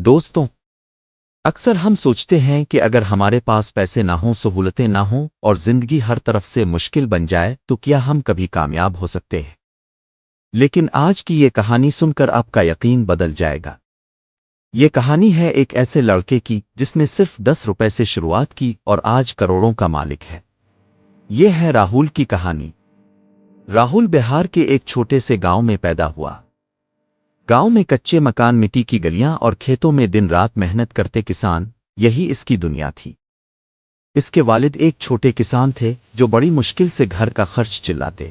دوستوں، اکثر ہم سوچتے ہیں کہ اگر ہمارے پاس پیسے نہ ہوں، سہولتیں نہ ہوں اور زندگی ہر طرف سے مشکل بن جائے تو کیا ہم کبھی کامیاب ہو سکتے ہیں؟ لیکن آج کی یہ کہانی سن کر آپ کا یقین بدل جائے گا۔ یہ کہانی ہے ایک ایسے لڑکے کی جس نے صرف 10 روپے سے شروعات کی اور آج کروڑوں کا مالک ہے۔ یہ ہے راہل کی کہانی۔ راہل بہار کے ایک چھوٹے سے گاؤں میں پیدا ہوا۔ گاؤں میں کچے مکان، مٹی کی گلیاں اور کھیتوں میں دن رات محنت کرتے کسان، یہی اس کی دنیا تھی۔ اس کے والد ایک چھوٹے کسان تھے جو بڑی مشکل سے گھر کا خرچ چلاتے۔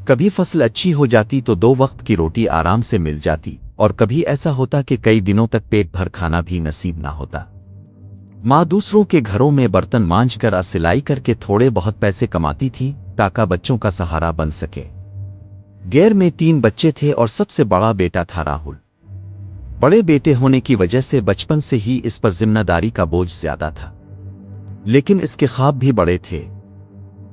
کبھی فصل اچھی ہو جاتی تو 2 وقت کی روٹی آرام سے مل جاتی، اور کبھی ایسا ہوتا کہ کئی دنوں تک پیٹ بھر کھانا بھی نصیب نہ ہوتا۔ ماں دوسروں کے گھروں میں برتن مانجھ کر سلائی کر کے تھوڑے بہت پیسے کماتی تھی تاکہ بچوں کا سہارا بن سکے۔ گھر میں 3 بچے تھے اور سب سے بڑا بیٹا تھا راہل۔ بڑے بیٹے ہونے کی وجہ سے بچپن سے ہی اس پر ذمہ داری کا بوجھ زیادہ تھا، لیکن اس کے خواب بھی بڑے تھے۔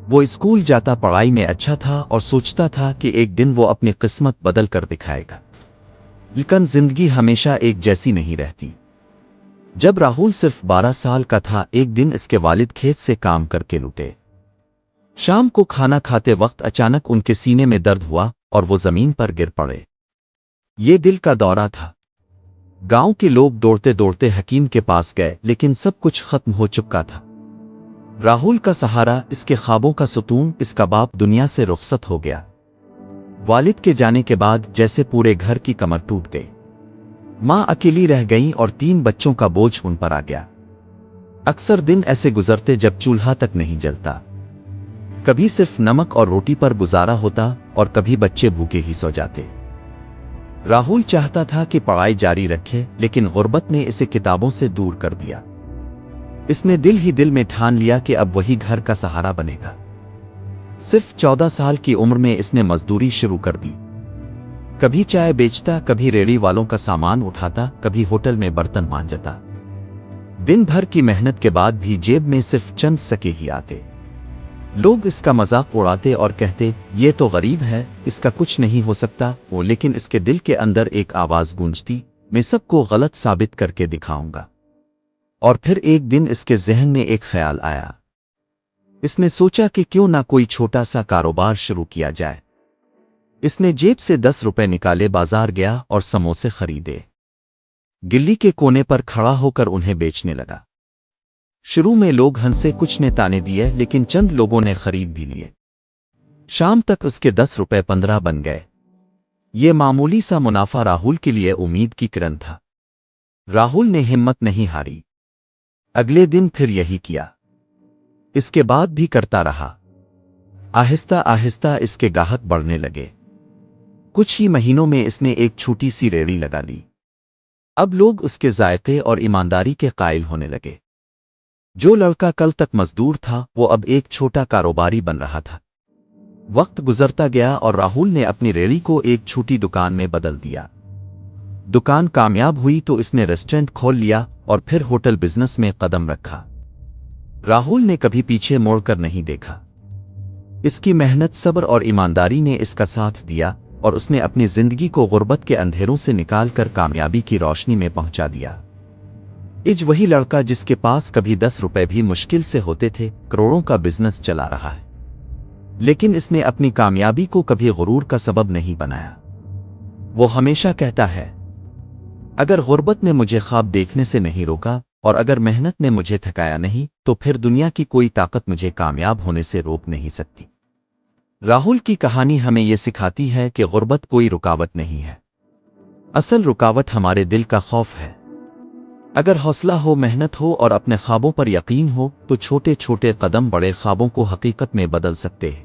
وہ اسکول جاتا، پڑھائی میں اچھا تھا اور سوچتا تھا کہ ایک دن وہ اپنی قسمت بدل کر دکھائے گا۔ لیکن زندگی ہمیشہ ایک جیسی نہیں رہتی۔ جب راہل صرف 12 سال کا تھا، ایک دن اس کے والد کھیت سے کام کر کے لوٹے۔ شام کو کھانا کھاتے وقت اچانک ان کے سینے میں درد ہوا اور وہ زمین پر گر پڑے۔ یہ دل کا دورہ تھا۔ گاؤں کے لوگ دوڑتے دوڑتے حکیم کے پاس گئے، لیکن سب کچھ ختم ہو چکا تھا۔ راہل کا سہارا، اس کے خوابوں کا ستون، اس کا باپ دنیا سے رخصت ہو گیا۔ والد کے جانے کے بعد جیسے پورے گھر کی کمر ٹوٹ گئی۔ ماں اکیلی رہ گئی اور 3 بچوں کا بوجھ ان پر آ گیا۔ اکثر دن ایسے گزرتے جب چولہا تک نہیں جلتا۔ کبھی صرف نمک اور روٹی پر گزارا ہوتا اور کبھی بچے بھوکے ہی سو جاتے۔ راہل چاہتا تھا کہ پڑھائی جاری رکھے، لیکن غربت نے اسے کتابوں سے دور کر دیا۔ اس نے دل ہی دل میں ٹھان لیا کہ اب وہی گھر کا سہارا بنے گا۔ صرف 14 سال کی عمر میں اس نے مزدوری شروع کر دی۔ کبھی چائے بیچتا، کبھی ریڑھی والوں کا سامان اٹھاتا، کبھی ہوٹل میں برتن مانجتا۔ دن بھر کی محنت کے بعد بھی جیب میں صرف چند سکے ہی آتے۔ لوگ اس کا مذاق اڑاتے اور کہتے، یہ تو غریب ہے، اس کا کچھ نہیں ہو سکتا۔ لیکن اس کے دل کے اندر ایک آواز گونجتی، میں سب کو غلط ثابت کر کے دکھاؤں گا۔ اور پھر ایک دن اس کے ذہن میں ایک خیال آیا۔ اس نے سوچا کہ کیوں نہ کوئی چھوٹا سا کاروبار شروع کیا جائے۔ اس نے جیب سے 10 روپے نکالے، بازار گیا اور سموسے خریدے۔ گلی کے کونے پر کھڑا ہو کر انہیں بیچنے لگا۔ شروع میں لوگ ہنسے، کچھ نے تانے دیے، لیکن چند لوگوں نے خرید بھی لیے۔ شام تک اس کے 10 روپے 15 بن گئے۔ یہ معمولی سا منافع راہل کے لیے امید کی کرن تھا۔ راہل نے ہمت نہیں ہاری۔ اگلے دن پھر یہی کیا۔ اس کے بعد بھی کرتا رہا۔ آہستہ آہستہ اس کے گاہک بڑھنے لگے۔ کچھ ہی مہینوں میں اس نے ایک چھوٹی سی ریڑھی لگا لی۔ اب لوگ اس کے ذائقے اور ایمانداری کے قائل ہونے لگے۔ جو لڑکا کل تک مزدور تھا وہ اب ایک چھوٹا کاروباری بن رہا تھا۔ وقت گزرتا گیا اور راہل نے اپنی ریڑھی کو ایک چھوٹی دکان میں بدل دیا۔ دکان کامیاب ہوئی تو اس نے ریسٹورنٹ کھول لیا اور پھر ہوٹل بزنس میں قدم رکھا۔ راہل نے کبھی پیچھے موڑ کر نہیں دیکھا۔ اس کی محنت، صبر اور ایمانداری نے اس کا ساتھ دیا اور اس نے اپنی زندگی کو غربت کے اندھیروں سے نکال کر کامیابی کی روشنی میں پہنچا دیا۔ آج وہی لڑکا جس کے پاس کبھی 10 روپے بھی مشکل سے ہوتے تھے، کروڑوں کا بزنس چلا رہا ہے۔ لیکن اس نے اپنی کامیابی کو کبھی غرور کا سبب نہیں بنایا۔ وہ ہمیشہ کہتا ہے، اگر غربت نے مجھے خواب دیکھنے سے نہیں روکا اور اگر محنت نے مجھے تھکایا نہیں تو پھر دنیا کی کوئی طاقت مجھے کامیاب ہونے سے روک نہیں سکتی۔ راہل کی کہانی ہمیں یہ سکھاتی ہے کہ غربت کوئی رکاوٹ نہیں ہے۔ اصل رکاوٹ ہمارے دل کا خوف ہے۔ اگر حوصلہ ہو، محنت ہو اور اپنے خوابوں پر یقین ہو تو چھوٹے چھوٹے قدم بڑے خوابوں کو حقیقت میں بدل سکتے ہیں۔